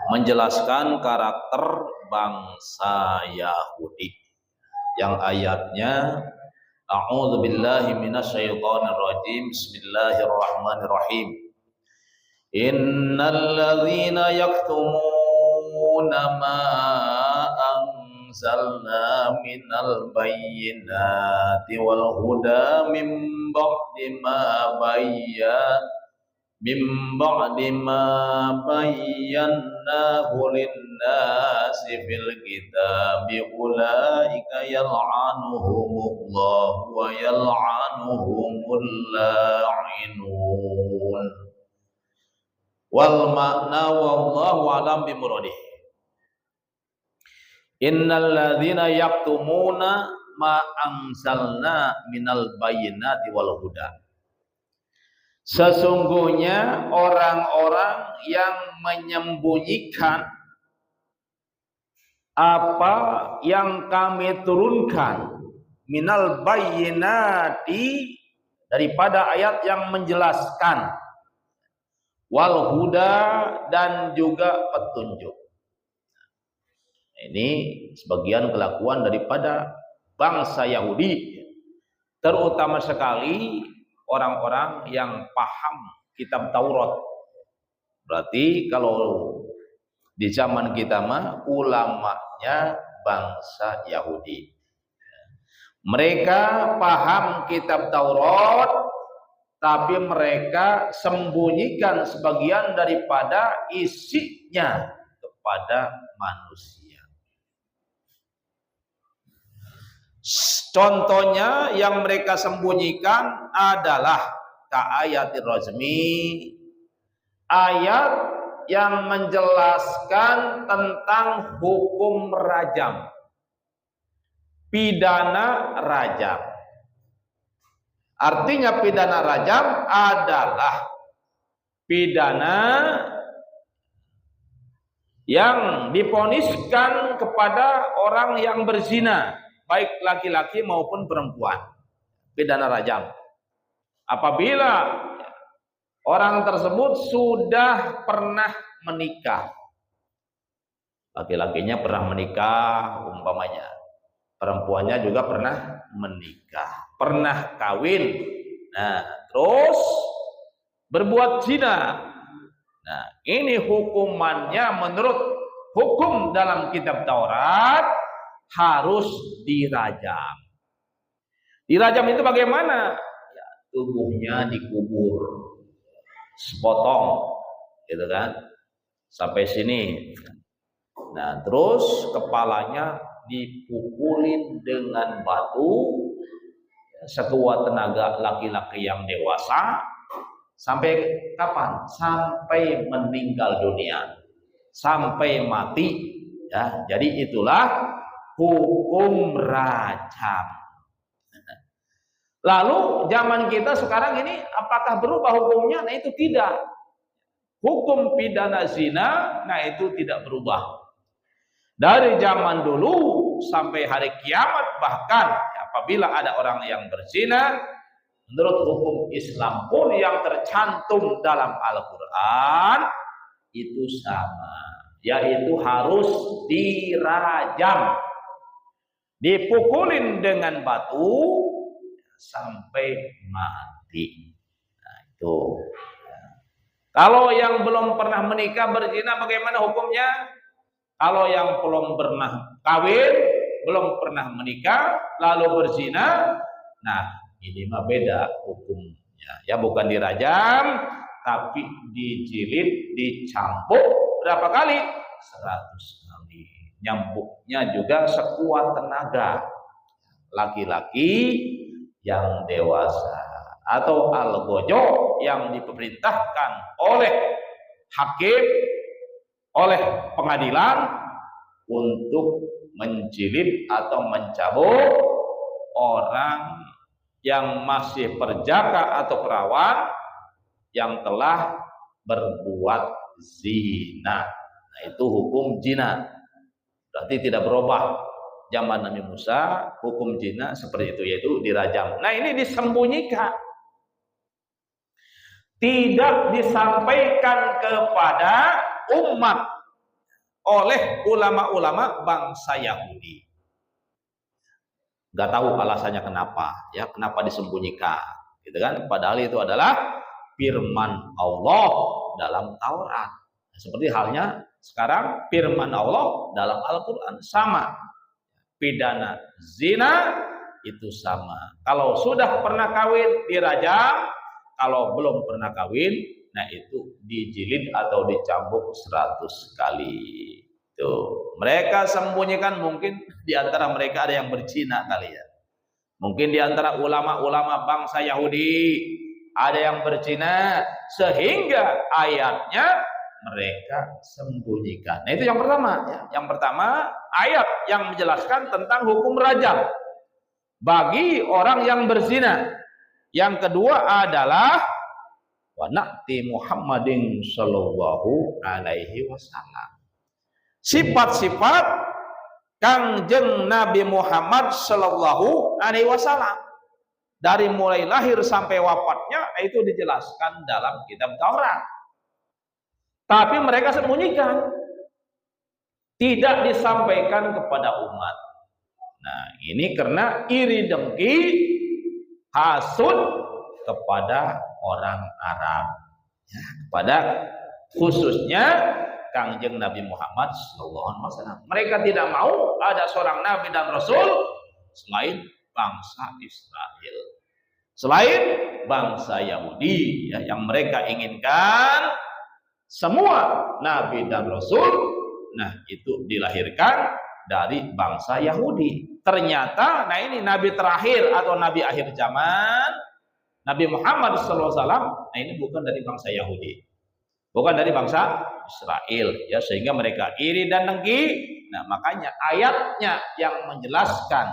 menjelaskan karakter bangsa Yahudi yang ayatnya A'udzu billahi minasyaitonir rajim. Bismillahirrahmanirrahim. Innal ladzina yaktumuna ma anzalna minal bayyinati wal huda min ba'di ma bayyanahu lin-nasi fil kitabi ulaika yal'anuhumullah wa yal'anuhumul la'inun wal ma'na wallahu a'lam bimuradih. Innal ladzina yaktumuna ma anzalna minal bayyinati wal huda. Sesungguhnya orang-orang yang menyembunyikan apa yang kami turunkan minal bayyinati daripada ayat yang menjelaskan wal huda dan juga petunjuk. Ini sebagian kelakuan daripada bangsa Yahudi, terutama sekali orang-orang yang paham kitab Taurat. Berarti kalau di zaman kita mah ulamanya bangsa Yahudi. Mereka paham kitab Taurat, tapi mereka sembunyikan sebagian daripada isinya kepada manusia. Contohnya yang mereka sembunyikan adalah ka'ayatir rajmi, ayat yang menjelaskan tentang hukum rajam, pidana rajam. Artinya pidana rajam adalah pidana yang diponiskan kepada orang yang berzina, baik laki-laki maupun perempuan. Pidana rajam. Apabila orang tersebut sudah pernah menikah, laki-lakinya pernah menikah umpamanya, perempuannya juga pernah menikah, pernah kawin, nah terus berbuat zina. Nah ini hukumannya menurut hukum dalam kitab Taurat harus dirajam. Dirajam itu bagaimana? Ya, tubuhnya dikubur sepotong, gitu kan, sampai sini. Nah terus kepalanya dipukulin dengan batu sekuat tenaga laki-laki yang dewasa. Sampai kapan? Sampai meninggal dunia, sampai mati. Ya, jadi itulah hukum rajam. Lalu zaman kita sekarang ini apakah berubah hukumnya? Nah itu tidak. Hukum pidana zina, nah itu tidak berubah. Dari zaman dulu sampai hari kiamat, bahkan apabila ada orang yang berzina, menurut hukum Islam pun yang tercantum dalam Al-Quran itu sama, yaitu harus dirajam, dipukulin dengan batu sampai mati. Nah itu. Kalau yang belum pernah menikah berzina bagaimana hukumnya? Kalau yang belum pernah kawin, belum pernah menikah, lalu berzina, nah ini mah beda hukumnya. Ya bukan dirajam, tapi dijilid, dicambuk berapa kali? 100 kali. Nyambuknya juga sekuat tenaga laki-laki yang dewasa atau al-gojo yang diperintahkan oleh hakim, oleh pengadilan untuk menjilid atau mencabut orang yang masih perjaka atau perawan yang telah berbuat zina. Nah itu hukum zina. Berarti tidak berubah. Zaman Nabi Musa hukum zina seperti itu, yaitu dirajam. Nah ini disembunyikan, tidak disampaikan kepada umat oleh ulama-ulama bangsa Yahudi. Gak tahu alasannya kenapa, ya, kenapa disembunyikan, gitu kan? Padahal itu adalah firman Allah dalam Taurat. Seperti halnya sekarang firman Allah dalam Al-Quran sama. Pidana zina itu sama. Kalau sudah pernah kawin dirajam, kalau belum pernah kawin, nah itu dijilid atau dicambuk 100 kali. Tuh, mereka sembunyikan, mungkin di antara mereka ada yang berzina kali ya. Mungkin di antara ulama-ulama bangsa Yahudi ada yang berzina sehingga ayatnya mereka sembunyikan. Nah, itu yang pertama ya. Yang pertama, ayat yang menjelaskan tentang hukum rajam bagi orang yang berzina. Yang kedua adalah wa na'ti Muhammadin sallallahu alaihi wasallam. Sifat-sifat Kangjeng Nabi Muhammad sallallahu alaihi wasallam dari mulai lahir sampai wafatnya itu dijelaskan dalam kitab Taurat. Tapi mereka sembunyikan, tidak disampaikan kepada umat. Nah, ini karena iri dengki, hasud kepada orang Arab, ya, kepada khususnya Kangjeng Nabi Muhammad SAW. Mereka tidak mau ada seorang Nabi dan Rasul selain bangsa Israel, selain bangsa Yahudi, ya, yang mereka inginkan semua Nabi dan Rasul, nah itu dilahirkan dari bangsa Yahudi. Ternyata, nah ini Nabi terakhir atau Nabi akhir zaman, Nabi Muhammad SAW, nah ini bukan dari bangsa Yahudi, bukan dari bangsa Israel, ya, sehingga mereka iri dan dengki. Nah, makanya ayatnya yang menjelaskan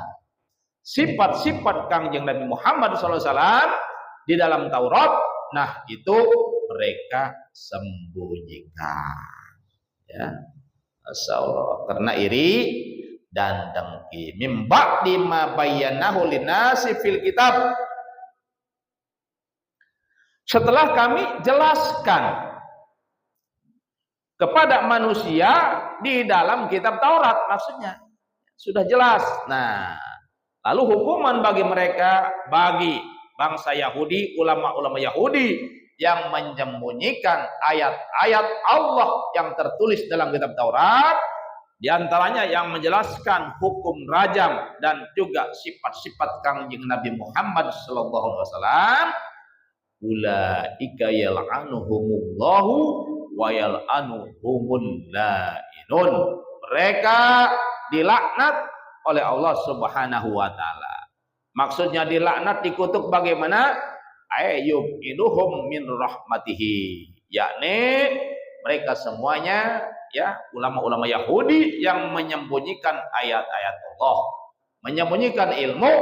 sifat-sifat Kangjeng Nabi Muhammad SAW di dalam Taurat, nah itu mereka sembunyikan, ya, Masya Allah, karena iri dan dengki. Mim ba'di ma bayyanahu linnasi fil kitab, setelah kami jelaskan kepada manusia di dalam kitab Taurat, maksudnya sudah jelas. Nah, lalu hukuman bagi mereka, bagi bangsa Yahudi, ulama-ulama Yahudi yang menyembunyikan ayat-ayat Allah yang tertulis dalam kitab Taurat, di antaranya yang menjelaskan hukum rajam dan juga sifat-sifat Kangjeng Nabi Muhammad sallallahu alaihi wasallam, ulaika yal'anuhumullahu wa yal'anuhumul la'inun. Mereka dilaknat oleh Allah Subhanahu wa taala. Maksudnya dilaknat, dikutuk bagaimana? Ayyub iduhum min rahmatihi, yakni mereka semuanya, ya, ulama-ulama Yahudi yang menyembunyikan ayat-ayat Allah, menyembunyikan ilmu,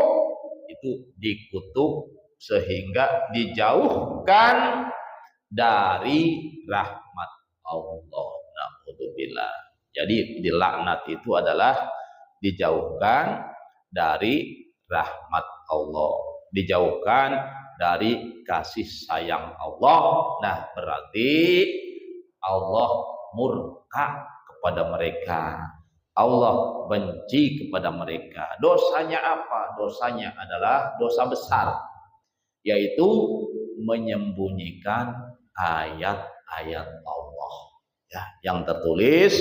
itu dikutuk sehingga dijauhkan dari rahmat Allah. Na'udzubillah. Jadi dilaknat itu adalah dijauhkan dari rahmat Allah, dijauhkan dari kasih sayang Allah. Nah, berarti Allah murka kepada mereka, Allah benci kepada mereka. Dosanya apa? Dosanya adalah dosa besar, yaitu menyembunyikan ayat-ayat Allah, ya, yang tertulis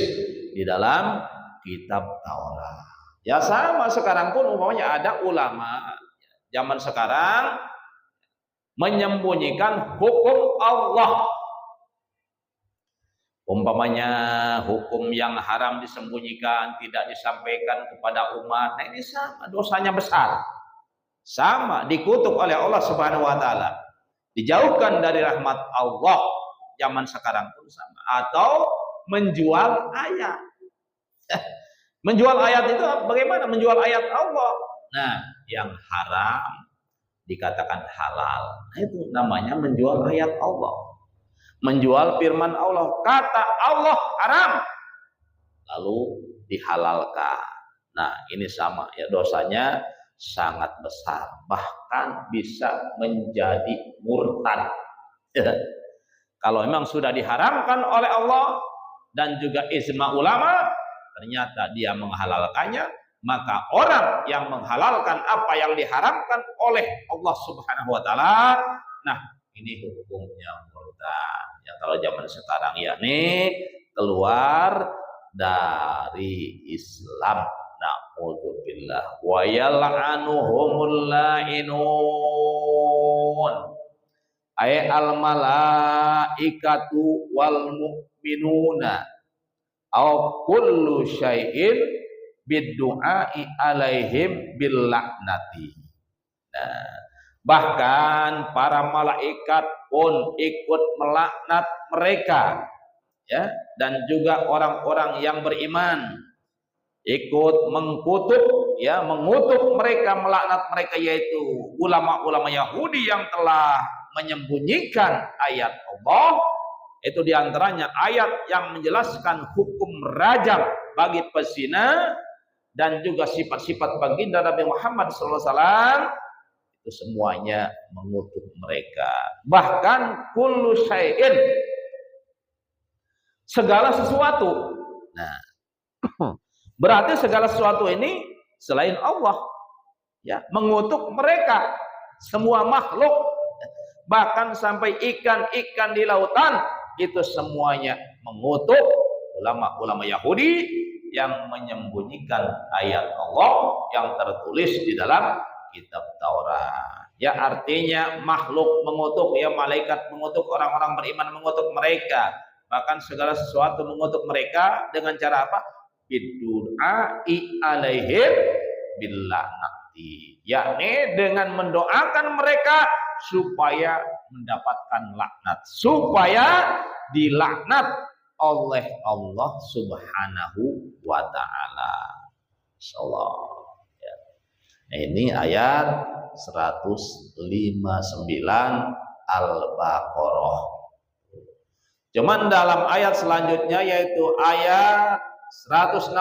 di dalam kitab Taurat. Ya, sama sekarang pun umpamanya ada ulama zaman sekarang menyembunyikan hukum Allah. Umpamanya hukum yang haram disembunyikan, tidak disampaikan kepada umat. Nah, ini sama, dosanya besar. Sama, dikutuk oleh Allah Subhanahu wa taala. Dijauhkan dari rahmat Allah zaman sekarang pun sama. Atau menjual ayat. Menjual ayat itu bagaimana? Menjual ayat Allah. Nah, yang haram dikatakan halal. Nah, itu namanya menjual ayat Allah, menjual firman Allah. Kata Allah haram, lalu dihalalkan. Nah, ini sama, ya, dosanya sangat besar, bahkan bisa menjadi murtad. Kalau memang sudah diharamkan oleh Allah, dan juga ijma ulama, ternyata dia menghalalkannya, maka orang yang menghalalkan apa yang diharamkan oleh Allah Subhanahu wa taala, nah ini hukumnya murtad. Ya kalau zaman sekarang ya nih keluar dari Islam. Na'udzubillah wa yal'anuhumul la'inun. Ay al malaikatu wal mu'minuna aw kullu syai'in bid-du'ai alaihim bil laknati. Nah, bahkan para malaikat pun ikut melaknat mereka, ya, dan juga orang-orang yang beriman ikut mengkutuk, ya, mengutuk mereka, melaknat mereka, yaitu ulama-ulama Yahudi yang telah menyembunyikan ayat Allah. Itu diantaranya ayat yang menjelaskan hukum rajam bagi pezina dan juga sifat-sifat baginda Nabi Muhammad SAW. Itu semuanya mengutuk mereka. Bahkan kullu syai'in, segala sesuatu. Nah, berarti segala sesuatu ini selain Allah, ya, mengutuk mereka, semua makhluk, bahkan sampai ikan-ikan di lautan itu semuanya mengutuk ulama-ulama Yahudi yang menyembunyikan ayat Allah yang tertulis di dalam kitab Taurat. Ya, artinya makhluk mengutuk, ya, malaikat mengutuk, orang-orang beriman mengutuk mereka, bahkan segala sesuatu mengutuk mereka dengan cara apa? Biddu'ai alaihim billa'nati, yakni dengan mendoakan mereka supaya mendapatkan laknat, supaya dilaknat oleh Allah Subhanahu wa ta'ala. Insyaallah, ya. Ini ayat 159 Al-Baqarah. Cuman dalam ayat selanjutnya yaitu ayat 160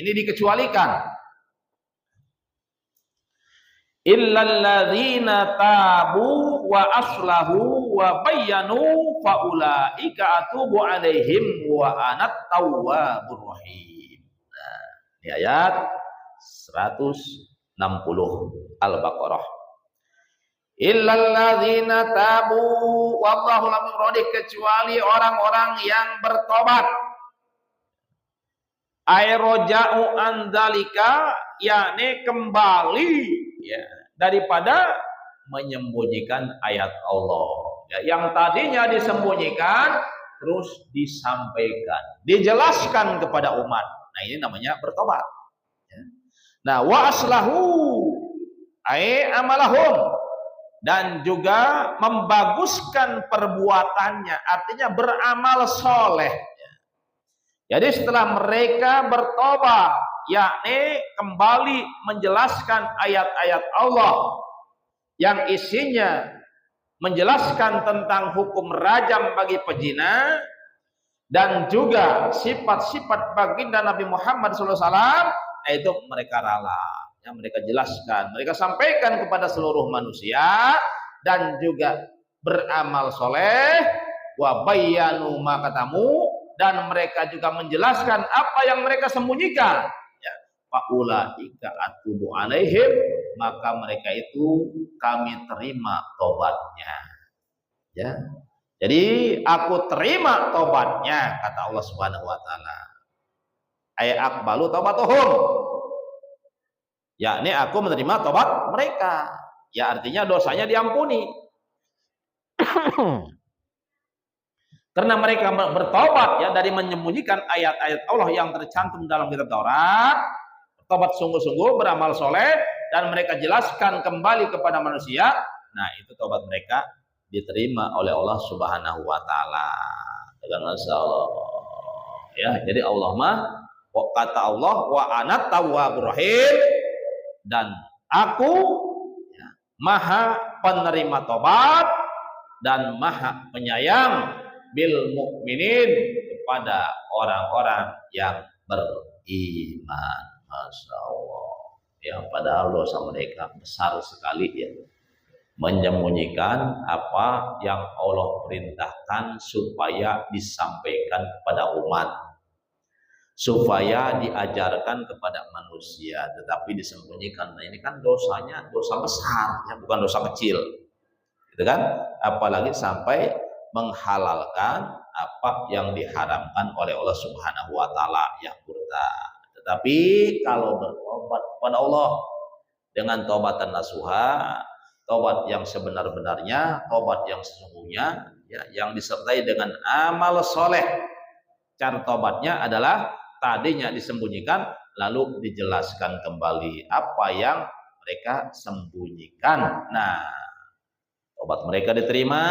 ini dikecualikan. Illal ladzina tabu wa aslahu wa bayyanu faulaika atubu alaihim wa anat tawwabur rahim. Nah, ini ayat 160 Al-Baqarah. Illal ladzina tabu, wallahu lam yuradi, kecuali orang-orang yang bertobat. Airoja'u andalika, yakni kembali, ya, daripada menyembunyikan ayat Allah, ya, yang tadinya disembunyikan terus disampaikan, dijelaskan kepada umat. Nah, ini namanya bertobat, ya. Nah, wa aslahu ay amalahum, dan juga membaguskan perbuatannya, artinya beramal soleh. Jadi setelah mereka bertobat, yakni kembali menjelaskan ayat-ayat Allah yang isinya menjelaskan tentang hukum rajam bagi pezina dan juga sifat-sifat baginda Nabi Muhammad SAW, itu mereka rela, yang mereka jelaskan, mereka sampaikan kepada seluruh manusia, dan juga beramal soleh, wa bayyanu ma katamu, dan mereka juga menjelaskan apa yang mereka sembunyikan, ya, faulaika atubu alaihim, maka mereka itu kami terima tobatnya, ya. Jadi aku terima tobatnya, kata Allah Subhanahu wa taala. Ay aqbalu taubatuhum, yakni aku menerima tobat mereka, ya, artinya dosanya diampuni. Karena mereka bertobat, ya, dari menyembunyikan ayat-ayat Allah yang tercantum dalam kitab Taurat, bertobat sungguh-sungguh, beramal soleh, dan mereka jelaskan kembali kepada manusia. Nah, itu tobat mereka diterima oleh Allah Subhanahu wa taala. Dengan masalah, ya, jadi Allah mah, kata Allah, wa anat tawwabur rahim, dan aku, ya, maha penerima tobat dan maha penyayang bil mukminin, kepada orang-orang yang beriman. Masya Allah, ya, padahal dosa mereka besar sekali, ya. menyembunyikan apa yang Allah perintahkan supaya disampaikan kepada umat, supaya diajarkan kepada manusia, tetapi disembunyikan. Nah, ini kan dosanya dosa besar, ya, bukan dosa kecil, gitu kan? Apalagi sampai menghalalkan apa yang diharamkan oleh Allah Subhanahu wa taala, yang murtad. Tetapi kalau bertobat kepada Allah dengan taubatan nasuha, tobat yang sebenar-benarnya, tobat yang sesungguhnya, ya, yang disertai dengan amal soleh. Cara tobatnya adalah tadinya disembunyikan, lalu dijelaskan kembali apa yang mereka sembunyikan. Nah, tobat mereka diterima.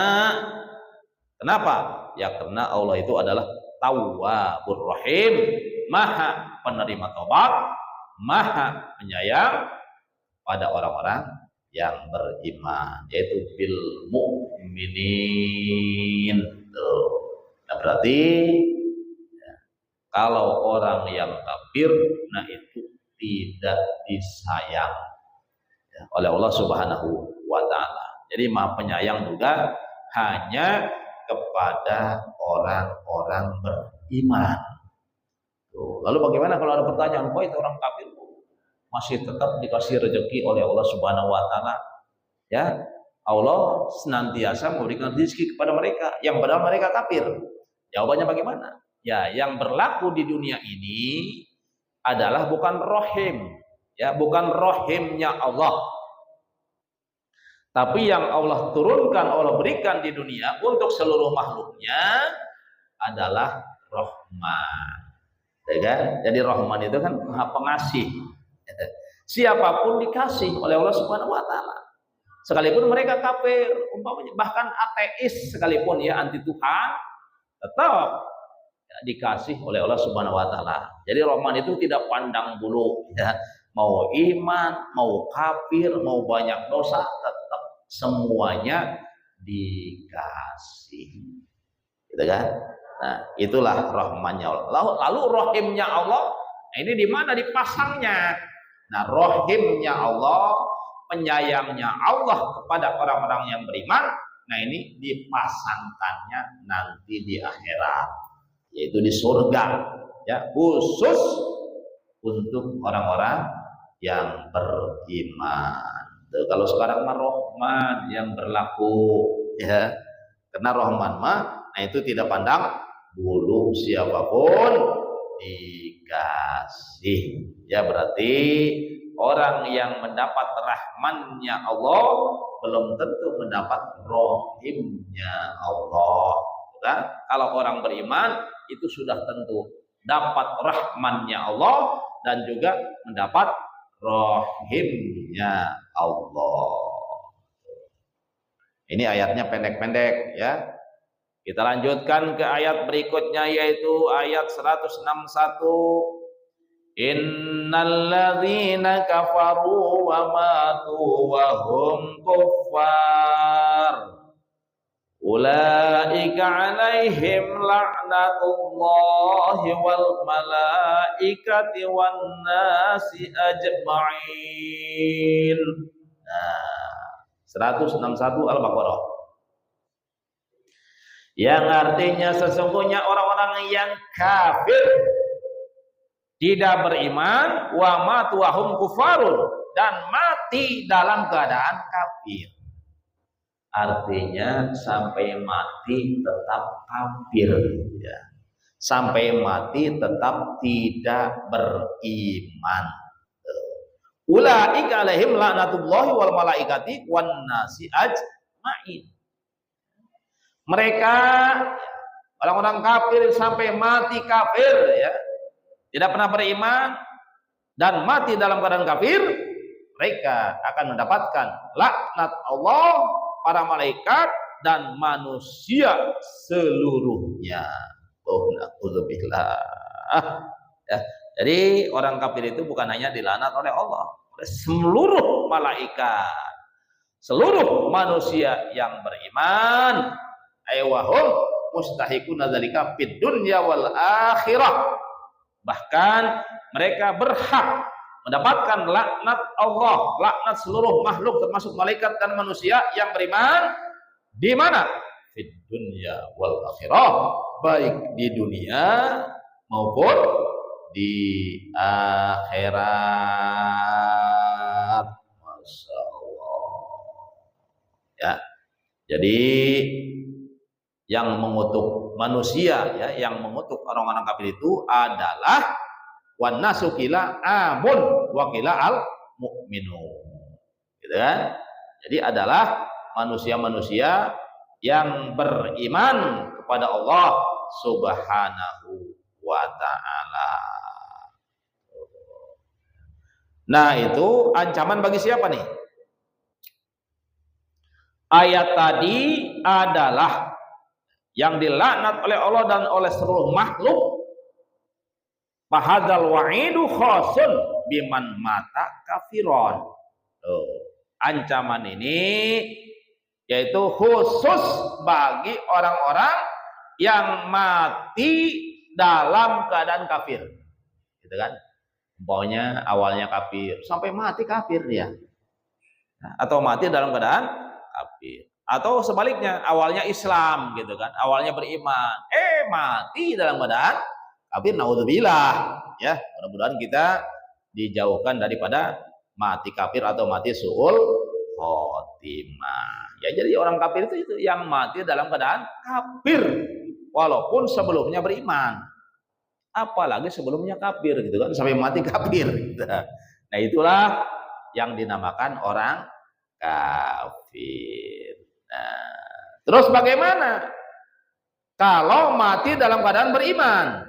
Kenapa? Ya karena Allah itu adalah Tawwabur Rahim, Maha penerima tobat, Maha penyayang pada orang-orang yang beriman, yaitu bil mu'minin. Nah, berarti ya, kalau orang yang kafir, nah itu tidak disayang, ya, oleh Allah Subhanahu wa taala. Jadi Maha penyayang juga hanya kepada orang-orang beriman. Lalu bagaimana kalau ada pertanyaan, kok itu orang kafir masih tetap dikasih rezeki oleh Allah Subhanahu wa taala? Ya, Allah senantiasa memberikan rezeki kepada mereka yang padahal mereka kafir. Jawabannya bagaimana? Ya, yang berlaku di dunia ini adalah bukan rohim, ya, bukan rohimnya Allah. Tapi yang Allah turunkan, Allah berikan di dunia untuk seluruh makhluknya adalah rahman. Ya kan? Jadi rahman itu kan Maha pengasih. Siapapun dikasih oleh Allah Subhanahu wa taala. Sekalipun mereka kafir, umpamanya bahkan ateis sekalipun, ya, anti Tuhan, tetap ya, dikasih oleh Allah Subhanahu wa taala. Jadi rahman itu tidak pandang bulu, ya. Mau iman, mau kafir, mau banyak dosa, tetap semuanya dikasih, gitu kan? Nah, itulah rahmannya Allah. Lalu rahimnya Allah, nah ini di mana dipasangnya? Nah, rahimnya Allah, penyayangnya Allah kepada orang-orang yang beriman, nah ini dipasangkannya nanti di akhirat, yaitu di surga, ya, khusus untuk orang-orang yang beriman. Kalau sekarang mah Rahman yang berlaku, ya, karena Rahman mah, nah itu tidak pandang bulu, siapapun dikasih. Ya, berarti orang yang mendapat rahmannya Allah belum tentu mendapat rohimnya Allah. Kan? Kalau orang beriman itu sudah tentu dapat rahmannya Allah dan juga mendapat rohimnya Allah. Ini ayatnya pendek-pendek, ya. Kita lanjutkan ke ayat berikutnya, yaitu ayat 161. Innalladzina kafaru wa matu wa hum kuffar ulaika alaihim la'natullahi wal malaikati wan nasi ajma'in. Nah, 161 Al-Baqarah, yang artinya sesungguhnya orang-orang yang kafir, tidak beriman, wa matu wa hum kufarun, dan mati dalam keadaan kafir. Artinya sampai mati tetap kafir, ya. Sampai mati tetap tidak beriman. Ulaika alaihim la'natullahi wal malaikati wan nasi ajma'in. Mereka orang-orang kafir sampai mati kafir, ya, tidak pernah beriman dan mati dalam keadaan kafir, mereka akan mendapatkan laknat Allah, para malaikat dan manusia seluruhnya. Ya, jadi orang kafir itu bukan hanya dilaknat oleh Allah, oleh seluruh malaikat, seluruh manusia yang beriman. Aywahum mustahikuna dzalika fid dunya wal akhirah. Bahkan mereka berhak mendapatkan laknat Allah, laknat seluruh makhluk termasuk malaikat dan manusia yang beriman di mana? Di dunia wal akhirah, baik di dunia maupun di akhirat. Masya Allah. Ya, jadi yang mengutuk manusia, ya, yang mengutuk orang-orang kafir itu adalah wan nasu qila amun wa qila al mu'minun. Gitu kan? Jadi adalah manusia-manusia yang beriman kepada Allah Subhanahu wa ta'ala. Nah, itu ancaman bagi siapa nih? Ayat tadi adalah yang dilaknat oleh Allah dan oleh seluruh makhluk. Fahadzal wa'idu khasun biman mata kafiron. Ancaman ini yaitu khusus bagi orang-orang yang mati dalam keadaan kafir. Gitu kan? Umpamanya awalnya kafir, sampai mati kafir dia. Atau mati dalam keadaan kafir. Atau sebaliknya, awalnya Islam gitu kan, awalnya beriman, mati dalam keadaan kafir, naudzubillah. Ya, mudah-mudahan kita dijauhkan daripada mati kafir atau mati su'ul khotimah. Ya, jadi orang kafir itu yang mati dalam keadaan kafir walaupun sebelumnya beriman. Apalagi sebelumnya kafir gitu kan, sampai mati kafir. Nah, itulah yang dinamakan orang kafir. Nah, terus bagaimana kalau mati dalam keadaan beriman?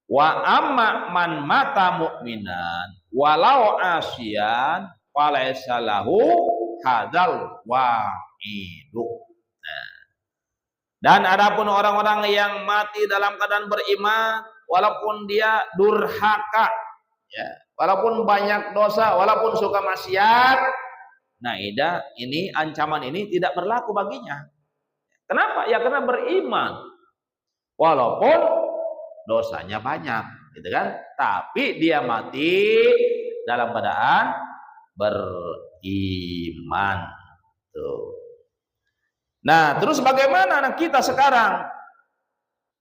Wa amma man mata mu'minan walau asyan falaysa lahu hadzal wa'idu. Nah, dan adapun orang-orang yang mati dalam keadaan beriman walaupun dia durhaka, ya, walaupun banyak dosa, walaupun suka maksiat, nah ini ancaman ini tidak berlaku baginya. Kenapa? Ya karena beriman walaupun dosanya banyak, gitu kan? Tapi dia mati dalam keadaan beriman. Tuh. Nah, terus bagaimana kita sekarang?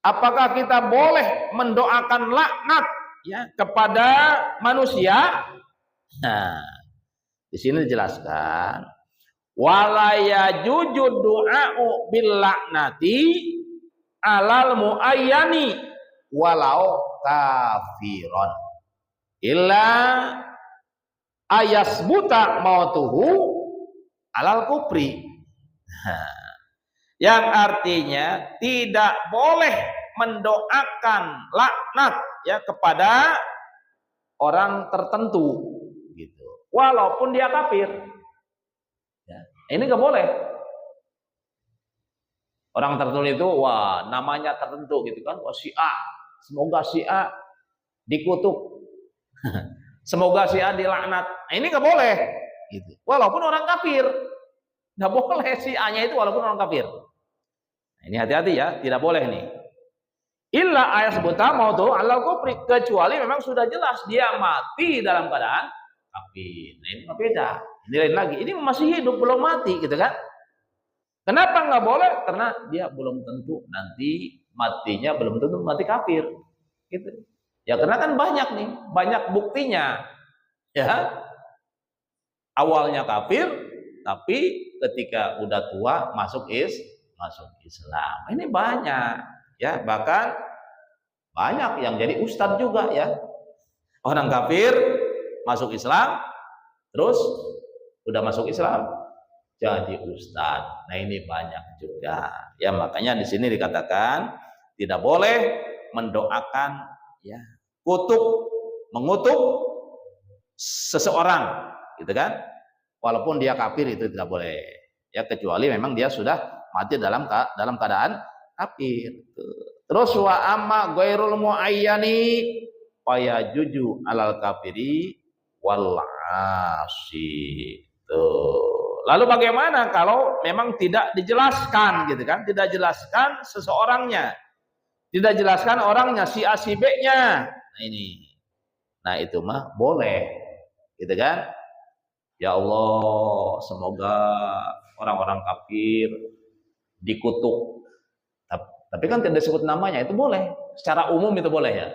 Apakah kita boleh mendoakan laknat, ya, kepada manusia? Nah, di sini dijelaskan wala yajuju du'a'u bil laknati alal muayyani walau kafiron illa ayasbuta mautuhu alal kufri. Yang artinya tidak boleh mendoakan laknat, ya, kepada orang tertentu gitu walaupun dia kafir, ya, ini nggak boleh. Orang tertentu itu wah namanya tertentu gitu kan, wah si A, semoga si A dikutuk, semoga si A dilaknat. Nah, ini nggak boleh gitu walaupun orang kafir. Nggak boleh si A-nya itu walaupun orang kafir. Nah, ini hati-hati ya, tidak boleh nih. Illa ayat sebutan mau tuh alal kufri, kecuali memang sudah jelas dia mati dalam keadaan kafir. Nah, ini beda. Ini lain lagi. Ini masih hidup belum mati gitu kan? Kenapa nggak boleh? Karena dia belum tentu nanti matinya belum tentu mati kafir. Gitu. Ya karena kan banyak nih, banyak buktinya. Ya. Awalnya kafir, tapi ketika udah tua masuk Islam. Ini banyak, ya, bahkan banyak yang jadi ustadz juga, ya. Orang kafir masuk Islam, terus udah masuk Islam jadi ustadz. Nah, ini banyak juga. Ya, makanya di sini dikatakan tidak boleh mendoakan, ya, mengutuk seseorang, gitu kan? Walaupun dia kafir itu tidak boleh, ya, kecuali memang dia sudah mati dalam keadaan kafir. Terus wa amma ghairul muayyani faya juju alal kafiri wal asi. Lalu bagaimana kalau memang tidak dijelaskan, gitu kan? Tidak jelaskan seseorangnya, tidak jelaskan orangnya, si A si B-nya. Nah, ini. Nah itu mah boleh, gitu kan? Ya Allah, semoga orang-orang kafir dikutuk. Tapi kan tidak disebut namanya, itu boleh. Secara umum itu boleh ya.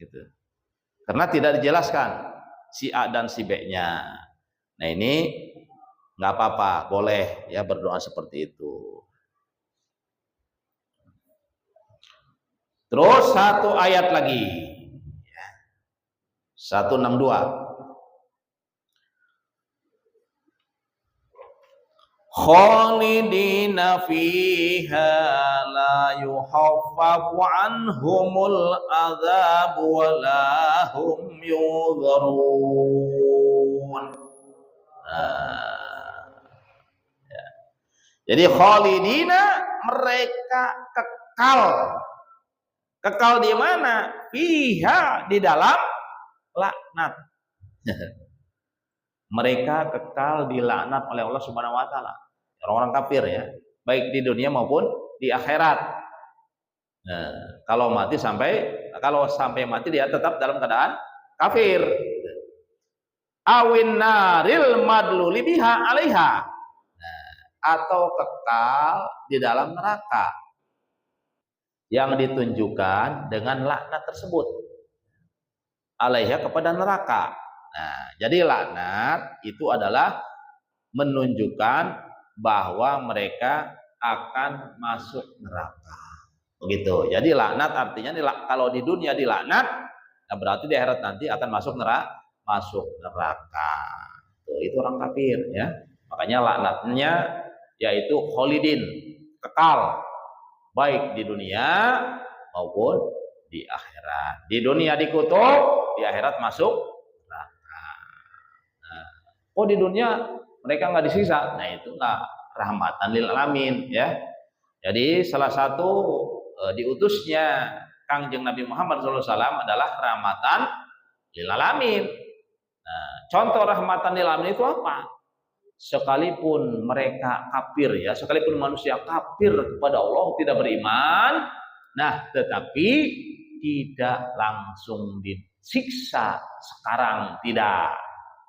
Gitu. Karena tidak dijelaskan si A dan si B-nya. Nah ini nggak apa-apa, boleh ya berdoa seperti itu. Terus satu ayat lagi. 162. Khalidina fiha la yuhaffafu anhumul adzab wa la hum yudharun. Ya. Jadi khalidina, mereka kekal. Kekal di mana? Fiha, di dalam laknat. Mereka kekal dilaknat oleh Allah Subhanahu wa taala. Orang-orang kafir ya, baik di dunia maupun di akhirat. Nah, kalau sampai mati dia tetap dalam keadaan kafir. Awin naril madluli biha alaiha. Nah, atau kekal di dalam neraka yang ditunjukkan dengan laknat tersebut. Alaiha, kepada neraka. Nah, jadi laknat itu adalah menunjukkan bahwa mereka akan masuk neraka. Begitu. Jadi laknat artinya kalau di dunia dilaknat, nah berarti di akhirat nanti akan masuk neraka. Tuh, itu orang kafir ya. Makanya laknatnya yaitu kholidin, kekal, baik di dunia maupun di akhirat. Di dunia dikutuk, di akhirat masuk neraka. Nah, di dunia mereka nggak disiksa, nah itu nggak rahmatan lil alamin ya. Jadi salah satu diutusnya Kangjeng Nabi Muhammad SAW adalah rahmatan lil alamin. Nah, contoh rahmatan lil alamin itu apa? Sekalipun mereka kafir ya, sekalipun manusia kafir kepada Allah, tidak beriman, nah tetapi tidak langsung disiksa sekarang, tidak,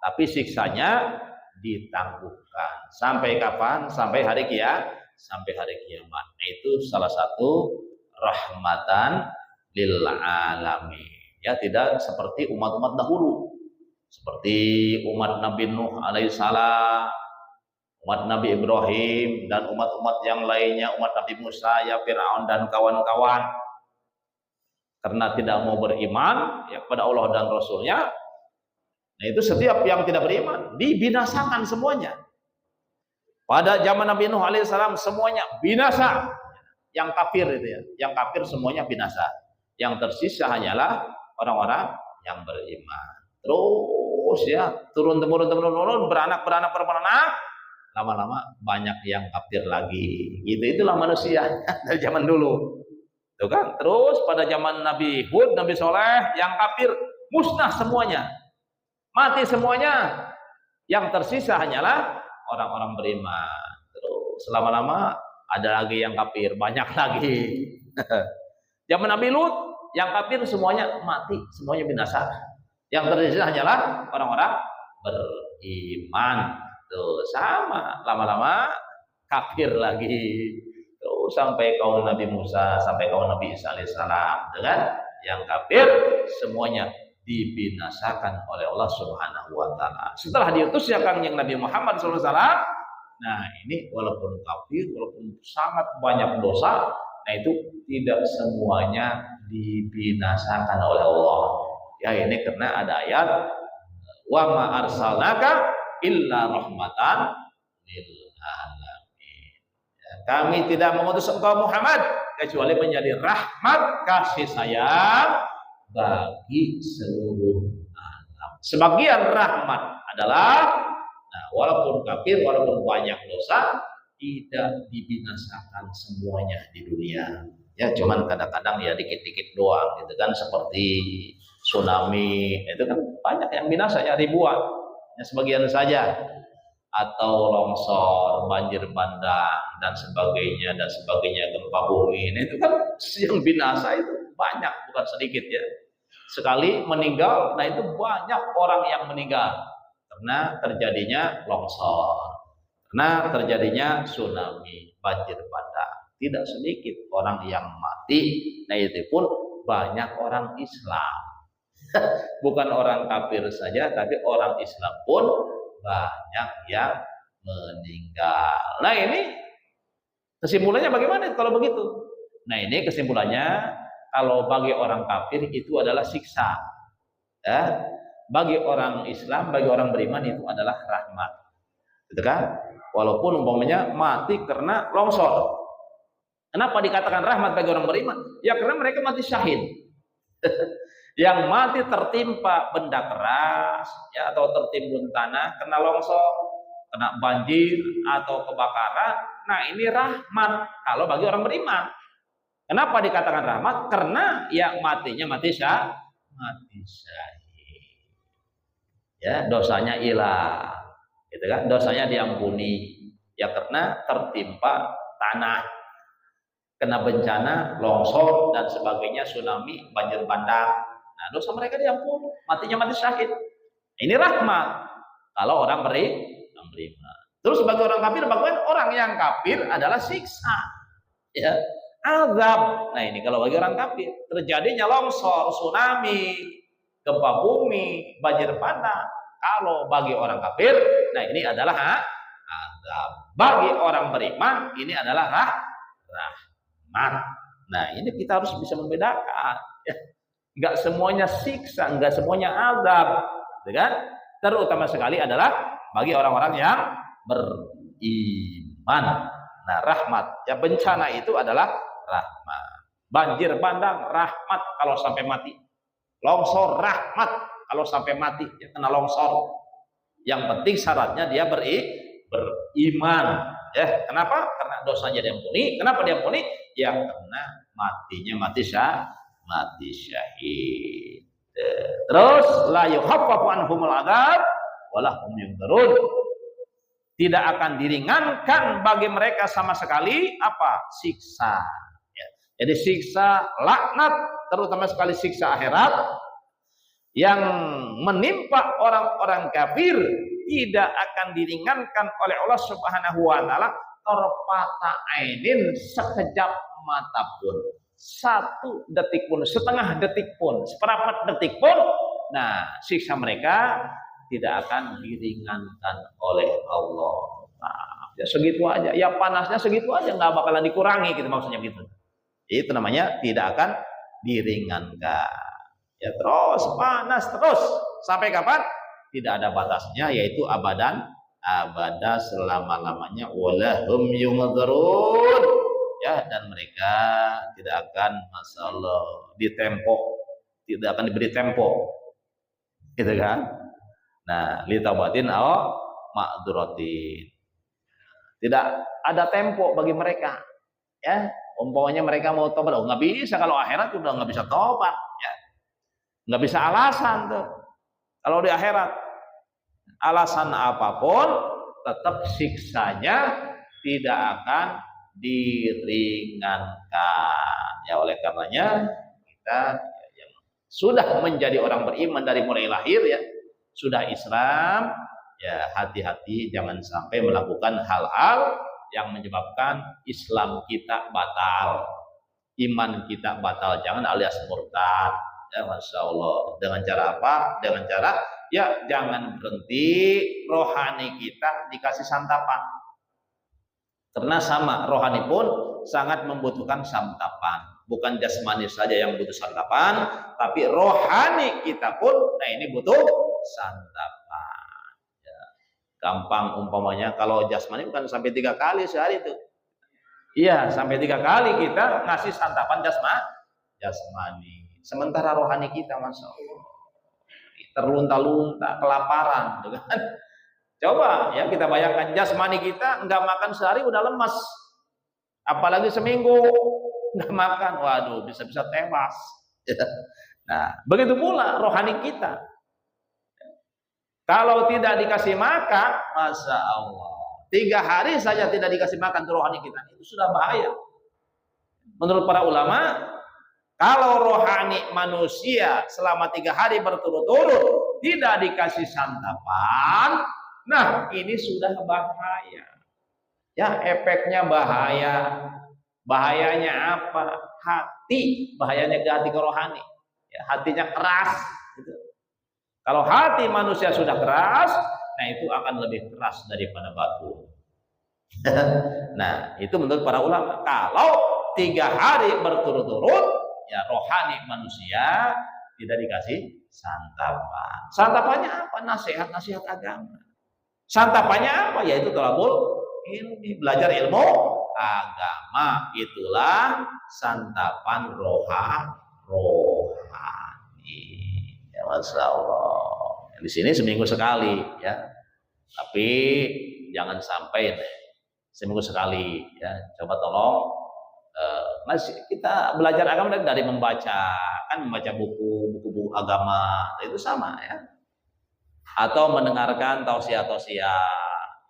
tapi siksanya ditangguhkan. Sampai kapan? Sampai hari kiamat. Nah, itu salah satu rahmatan lil alamin. Ya, tidak seperti umat-umat dahulu. Seperti umat Nabi Nuh alaihissalam, umat Nabi Ibrahim, dan umat-umat yang lainnya, umat Nabi Musa, ya Fir'aun dan kawan-kawan. Karena tidak mau beriman ya kepada Allah dan Rasulnya, nah itu setiap yang tidak beriman dibinasakan semuanya. Pada zaman Nabi Nuh alaihissalam semuanya binasa. Yang kafir itu ya, yang kafir semuanya binasa. Yang tersisa hanyalah orang-orang yang beriman. Terus ya turun-temurun, beranak, lama-lama banyak yang kafir lagi. Itulah manusia dari zaman dulu. Tuh kan? Terus pada zaman Nabi Hud, Nabi Soleh, yang kafir musnah semuanya. Mati semuanya. Yang tersisa hanyalah orang-orang beriman. Terus lama-lama ada lagi yang kafir, banyak lagi. Zaman Nabi Lut, yang kafir semuanya mati, semuanya binasa. Yang tersisa hanyalah orang-orang beriman. Tuh sama, lama-lama kafir lagi. Terus sampai kaum Nabi Musa, sampai kaum Nabi Isa alaihissalam, dengan yang kafir semuanya dibinasakan oleh Allah Subhanahu wa taala. Setelah diutusnya Kangjeng Nabi Muhammad SAW, nah ini walaupun kafir, walaupun sangat banyak dosa, nah itu tidak semuanya dibinasakan oleh Allah. Ya ini karena ada ayat wa ma arsalnaka illa rahmatan lil alamin. Ya, kami tidak mengutus engkau Muhammad kecuali menjadi rahmat kasih sayang bagi seluruh alam. Sebagian rahmat adalah, nah, walaupun kafir, walaupun banyak dosa, tidak dibinasakan semuanya di dunia. Ya, cuman kadang-kadang ya dikit-dikit doang, gitu kan, seperti tsunami, itu kan banyak yang binasa ya, ribuan. Ya, sebagian saja, atau longsor, banjir bandang dan sebagainya, gempa bumi. Nah, itu kan yang binasa itu banyak, bukan sedikit ya. sekali meninggal, nah itu banyak orang yang meninggal karena terjadinya longsor, karena terjadinya tsunami, banjir bandang. Tidak sedikit orang yang mati, nah itu pun banyak orang Islam. Bukan orang kafir saja, tapi orang Islam pun banyak yang meninggal. Nah ini kesimpulannya bagaimana kalau begitu? Nah ini kesimpulannya, kalau bagi orang kafir itu adalah siksa, ya. Bagi orang Islam, bagi orang beriman itu adalah rahmat, gitu kan? Walaupun umpamanya mati karena longsor. Kenapa dikatakan rahmat bagi orang beriman? Ya karena mereka mati syahid. Yang mati tertimpa benda keras, ya, atau tertimbun tanah, kena longsor, kena banjir atau kebakaran. Nah ini rahmat kalau bagi orang beriman. Kenapa dikatakan rahmat? Karena ya matinya mati syahid, ya dosanya hilang, gitu kan? Dosanya diampuni, ya karena tertimpa tanah, kena bencana, longsor dan sebagainya, tsunami, banjir bandang. Nah, dosa mereka diampuni, matinya mati syahid. Ini rahmat kalau orang beriman. Terus bagi orang kafir, bagaimana? Orang yang kafir adalah siksa, ya, azab. Nah, ini kalau bagi orang kafir, terjadinya longsor, tsunami, gempa bumi, banjir bandang. Kalau bagi orang kafir, nah ini adalah azab. Bagi orang beriman, ini adalah rahmat. Nah ini kita harus bisa membedakan, ya. Enggak semuanya siksa, enggak semuanya azab, kan? Terutama sekali adalah bagi orang-orang yang beriman. Nah rahmat, ya bencana itu adalah rahmat. Banjir bandang rahmat kalau sampai mati. Longsor rahmat kalau sampai mati, ya, kena longsor. Yang penting syaratnya dia beriman. Ya, kenapa? Karena dosanya diampuni. Kenapa diampuni? Ya karena matinya mati syahid. Terus la yukhaffafu anhumul adzab wala hum yunzarun. Tidak akan diringankan bagi mereka sama sekali apa? Siksa. Ya. Jadi siksa laknat, terutama sekali siksa akhirat yang menimpa orang-orang kafir tidak akan diringankan oleh Allah Subhanahu wa taala tarfata ainin, sekejap mata pun, 1 detik pun, setengah detik pun, seperempat detik pun. Nah, siksa mereka tidak akan diringankan oleh Allah. Nah, ya segitu aja. Ya panasnya segitu aja, nggak bakalan dikurangi, gitu maksudnya gitu. Itu namanya tidak akan diringankan. Ya terus panas terus sampai kapan? Tidak ada batasnya, yaitu abada selama-lamanya. Walahum yunzarun, ya, dan mereka tidak akan masalah ditempo, tidak akan diberi tempo, gitu kan? Nah, litabatin ma'dzuratin, tidak ada tempo bagi mereka, ya. Umpamanya mereka mau tobat, nggak bisa, kalau akhirat udah nggak bisa tobat, ya. Nggak bisa alasan tuh. Kalau di akhirat alasan apapun, tetap siksanya tidak akan diringankan. Ya oleh karenanya kita yang sudah menjadi orang beriman dari mulai lahir, ya, sudah Islam, ya hati-hati jangan sampai melakukan hal-hal yang menyebabkan Islam kita batal, iman kita batal, jangan alias murtad. Ya, Masya Allah. Dengan cara apa? Dengan cara, ya jangan berhenti rohani kita dikasih santapan. Karena sama, rohani pun sangat membutuhkan santapan. Bukan jasmani saja yang butuh santapan, tapi rohani kita pun, nah ini butuh santapan. Ya. Gampang umpamanya, kalau jasmani bukan sampai 3 kali sehari itu. Iya, sampai 3 kali kita ngasih santapan jasmani. Sementara rohani kita, Masya Allah, terlunta-lunta, kelaparan, gitu kan? Coba ya kita bayangkan, jasmani kita nggak makan sehari udah lemas, apalagi seminggu nggak makan, waduh bisa-bisa tewas. Nah begitu pula rohani kita, kalau tidak dikasih makan, Masya Allah, 3 hari saja tidak dikasih makan ke rohani kita, itu sudah bahaya. Menurut para ulama, Kalau rohani manusia selama 3 hari berturut-turut tidak dikasih santapan, nah ini sudah bahaya. Ya, efeknya bahaya. Bahayanya apa? Hati, bahayanya ke hati ke rohani. Ya, hatinya keras. Gitu. Kalau hati manusia sudah keras, nah itu akan lebih keras daripada batu. Nah, itu menurut para ulama. Kalau 3 hari berturut-turut, ya rohani manusia tidak dikasih santapan. Santapannya apa? Nasihat-nasihat agama. Santapannya apa? Yaitu thalabul ilmi, belajar ilmu agama. Itulah santapan rohani. Ya, Masya Allah. Di sini seminggu sekali, ya. Tapi jangan sampai seminggu sekali, ya. Coba tolong. Kita belajar agama dari membaca, kan membaca buku agama itu sama, ya. Atau mendengarkan tausiah-tausiah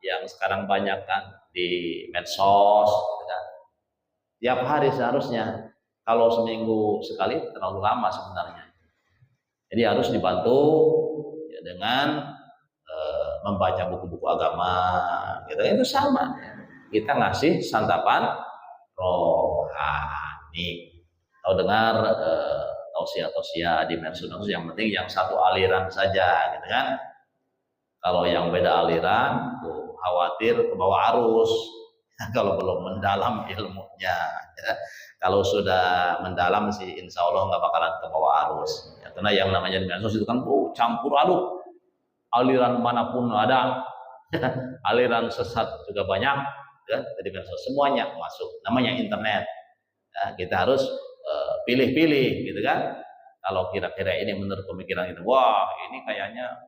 yang sekarang banyak kan di medsos, gitu kan. Tiap hari seharusnya. Kalau seminggu sekali terlalu lama sebenarnya. Jadi harus dibantu ya, dengan membaca buku-buku agama, gitu. Itu sama. Kita ngasih santapan rohani. Atau dengar tausiah-tausiah di medsos, yang penting yang satu aliran saja, gitu kan. Kalau yang beda aliran, tuh khawatir ke bawah arus. Kalau belum mendalam ilmunya, ya. Kalau sudah mendalam sih, insya Allah nggak bakalan ke bawah arus. Ya, karena yang namanya di medsos itu kan campur aduk, aliran manapun ada, aliran sesat juga banyak. Ya, di medsos semuanya masuk. Namanya internet. Ya, kita harus pilih-pilih, gitu kan. Kalau kira-kira ini menurut pemikiran itu, wah ini kayaknya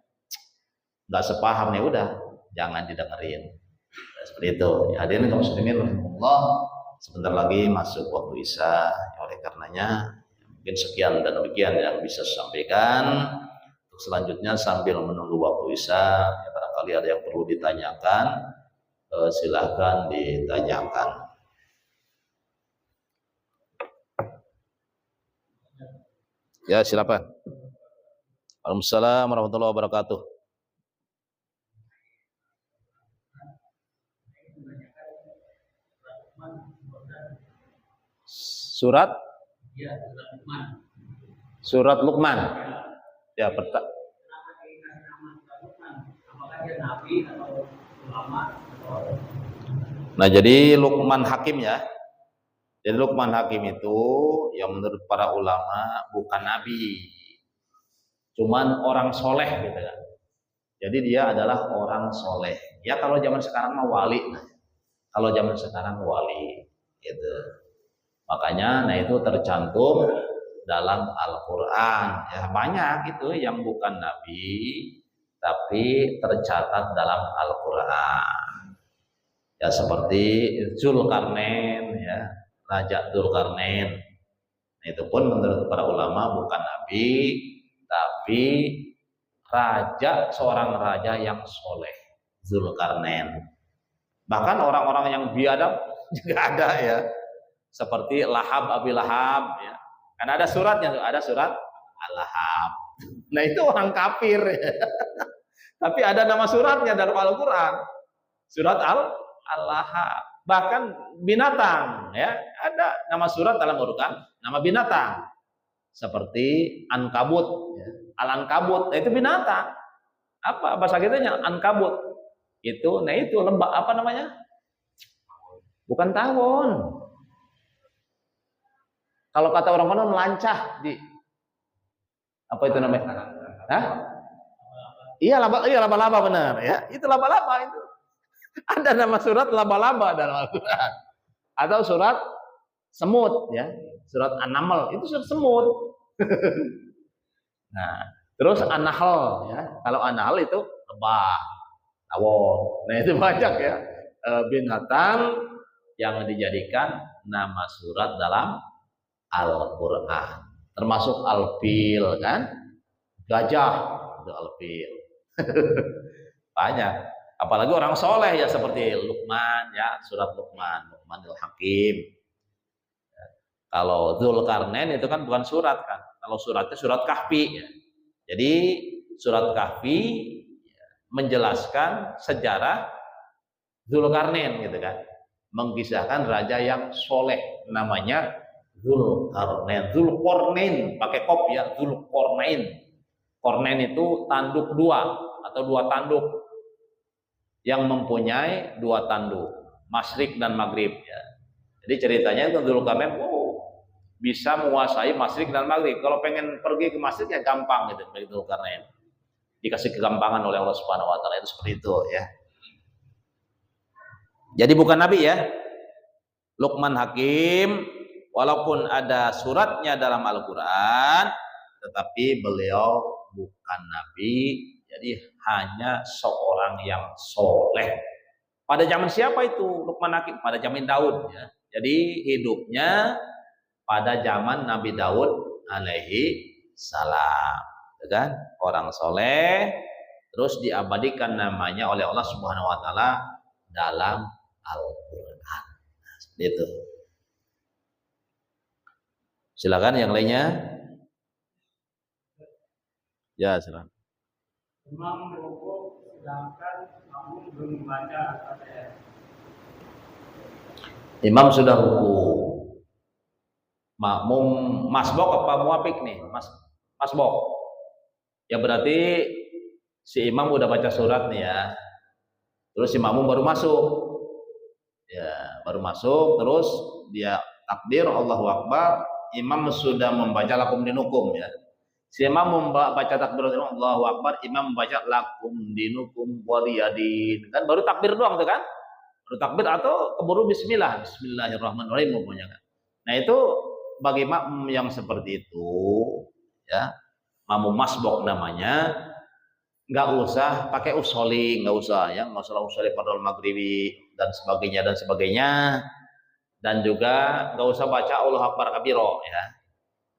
nggak sepaham, ya udah jangan didengerin. Seperti itu. Ya, hadirin kaum muslimin rahimakumullah, sebentar lagi masuk waktu Isya. Oleh karenanya mungkin sekian dan demikian yang bisa saya sampaikan. Untuk selanjutnya sambil menunggu waktu Isya, ya, barangkali ada yang perlu ditanyakan, silahkan ditanyakan. Ya, silakan. Waalaikumsalam warahmatullahi wabarakatuh. Surat? Ya, Surat Luqman. Ya, Nah, jadi Luqman Hakim, ya. Jadi Luqman Hakim itu yang menurut para ulama bukan nabi, cuman orang soleh, gitu kan. Jadi dia adalah orang soleh. Ya kalau zaman sekarang mah wali. Kalau zaman sekarang wali, gitu. Makanya, nah itu tercantum dalam Al-Quran. Ya banyak itu yang bukan nabi, tapi tercatat dalam Al-Quran. Ya seperti Dzulkarnain, ya, Raja Dzulkarnain. Nah, itu pun menurut para ulama bukan nabi, tapi seorang raja yang soleh, Dzulkarnain. Bahkan orang-orang yang biadab juga ada, ya. Seperti Lahab, Abi Lahab, ya. Karena ada suratnya tuh, ada surat Al-Lahab. Nah itu orang kafir, ya. Tapi ada nama suratnya dalam Al-Quran, surat Al-Lahab. Bahkan binatang, ya, ada nama surat dalam Al-Quran, nama binatang. Seperti Ankabut, ya. Al-Ankabut, nah itu binatang. Apa bahasa kitanya? Ankabut. Itu, nah itu lembah, apa namanya? Bukan tawon. Kalau kata orang mana melancah di apa itu namanya? Hah? Iya, laba-laba benar, ya. Itu laba-laba itu. Ada nama surat laba-laba dalam Al-Qur'an. Atau surat semut, ya. Surat An-Naml itu surat semut. Nah, terus An-Nahl, ya. Kalau An-Nahl itu lebah, tawon. Nah, itu banyak, ya, binatang yang dijadikan nama surat dalam Al-Quran, termasuk Al-Fil, kan, gajah itu Al-Fil. Banyak, apalagi orang soleh, ya, seperti Luqman, ya, surat Luqmanul Hakim. Kalau Dzulkarnain itu kan bukan surat kan. Kalau suratnya surat Kahfi ya. Jadi surat Kahfi menjelaskan sejarah Dzulkarnain gitu kan. Mengisahkan raja yang soleh namanya Dzulkarnain. Dzulqarnain pakai kop ya, Dzulqarnain. Qarnain itu tanduk dua atau dua tanduk yang mempunyai dua tanduk, masyrik dan maghrib ya. Jadi ceritanya itu Dzulkarnain bisa menguasai masyrik dan maghrib. Kalau pengen pergi ke masyrik ya gampang gitu bagi Dzulkarnain. Dikasih kegampangan oleh Allah Subhanahu wa taala, itu seperti itu ya. Jadi bukan nabi ya. Luqman Hakim walaupun ada suratnya dalam Al-Qur'an tetapi beliau bukan nabi, jadi hanya seorang yang soleh. Pada zaman siapa itu Luqman Hakim? Pada zaman Daud ya. Jadi hidupnya pada zaman Nabi Daud alaihi salam, kan? Orang soleh, terus diabadikan namanya oleh Allah Subhanahu wa taala dalam Al-Qur'an. Seperti itu. Silakan yang lainnya. Ya, silakan. Imam rukuk sedangkan makmum belum membaca Al-Fatihah. Imam sudah rukuk. Makmum masbok apa muafik nih? Masbok. Ya berarti si imam udah baca surat nih ya. Terus si makmum baru masuk. Ya, baru masuk terus dia takbir Allahu Akbar, imam sudah membaca lakum dinukum ya. Si imam membaca takbir Allahu Akbar, imam membaca lakum dinukum waliyadin. Kan baru takbir doang tuh kan? Baru takbir atau keburu bismillah, bismillahirrahmanirrahim pokoknya kan. Nah, itu bagi makmum yang seperti itu ya, makmum masbok namanya, nggak usah pakai usoli, nggak usah usoli fardhu maghribi dan sebagainya, dan juga nggak usah baca Allahu Akbar kabiro ya.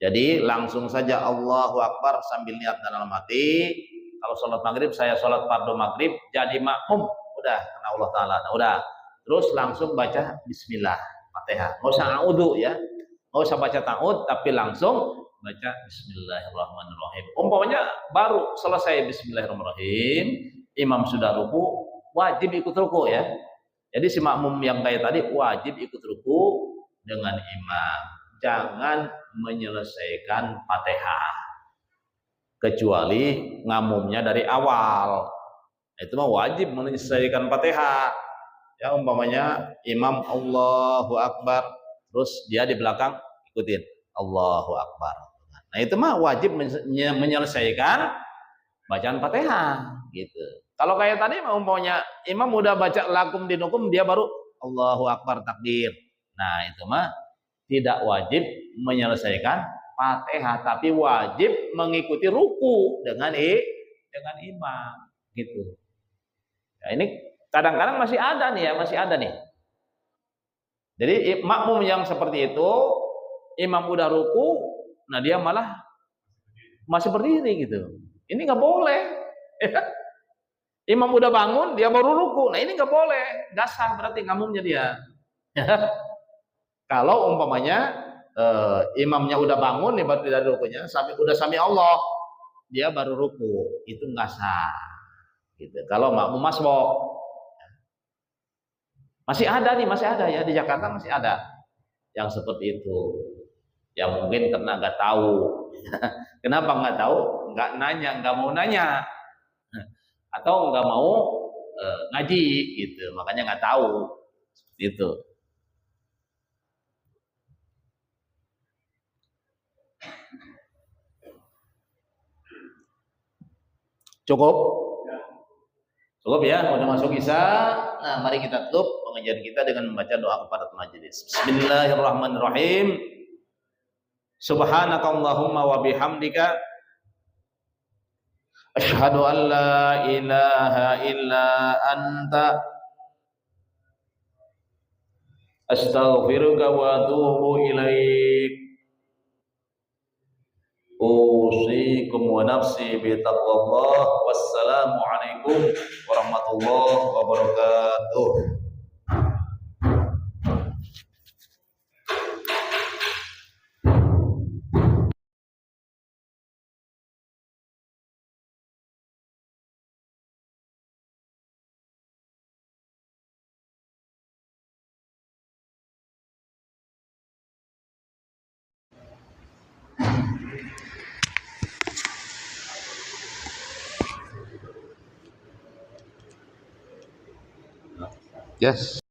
Jadi langsung saja Allahu Akbar sambil niat dalam hati. Kalau sholat maghrib, saya sholat fardhu maghrib jadi makmum, udah kena Allah Taala, nah, udah. Terus langsung baca Bismillah, Fatihah. Nggak usah a'udzu ya, nggak usah baca ta'ud, tapi langsung baca Bismillahirrahmanirrahim. Umpamanya baru selesai Bismillahirrahmanirrahim, imam sudah ruku, wajib ikut ruku ya. Jadi si makmum yang kayak tadi wajib ikut ruku dengan imam. Jangan menyelesaikan Fatihah kecuali ngamumnya dari awal. Itu mah wajib menyelesaikan Fatihah. Ya umpamanya imam Allahu Akbar, terus dia di belakang ikutin Allahu Akbar. Nah itu mah wajib menyelesaikan bacaan Fatihah gitu. Kalau kayak tadi mah umpamanya imam udah baca lakum dinukum, dia baru Allahu Akbar takbir. Nah itu mah tidak wajib menyelesaikan Fatihah, tapi wajib mengikuti ruku dengan imam gitu. Nah, ini kadang-kadang masih ada nih. Jadi makmum yang seperti itu, imam udah ruku, nah dia malah masih berdiri gitu. Ini nggak boleh. Imam udah bangun, dia baru ruku. Nah ini nggak boleh, nggak sah berarti makmumnya dia. Kalau umpamanya imamnya udah bangun nih baru dari rukunya, udah sami Allah, dia baru ruku, itu nggak sah. Gitu. Kalau makmum masbok, masih ada ya di Jakarta masih ada yang seperti itu. Ya mungkin karena nggak tahu. Kenapa nggak tahu? Nggak mau nanya, atau nggak mau ngaji gitu, makanya nggak tahu seperti itu. Cukup ya, udah masuk Isya. Nah, mari kita tutup pengajian kita dengan membaca doa kepada majelis. Bismillahirrahmanirrahim. Subhanakallahumma wa bihamdika asyhadu an la ilaha illa anta astaghfiruka wa atubu ilaik. Usikum wa nafsi bi taqwallah. Wassalamu alaikum warahmatullahi wabarakatuh. Yes.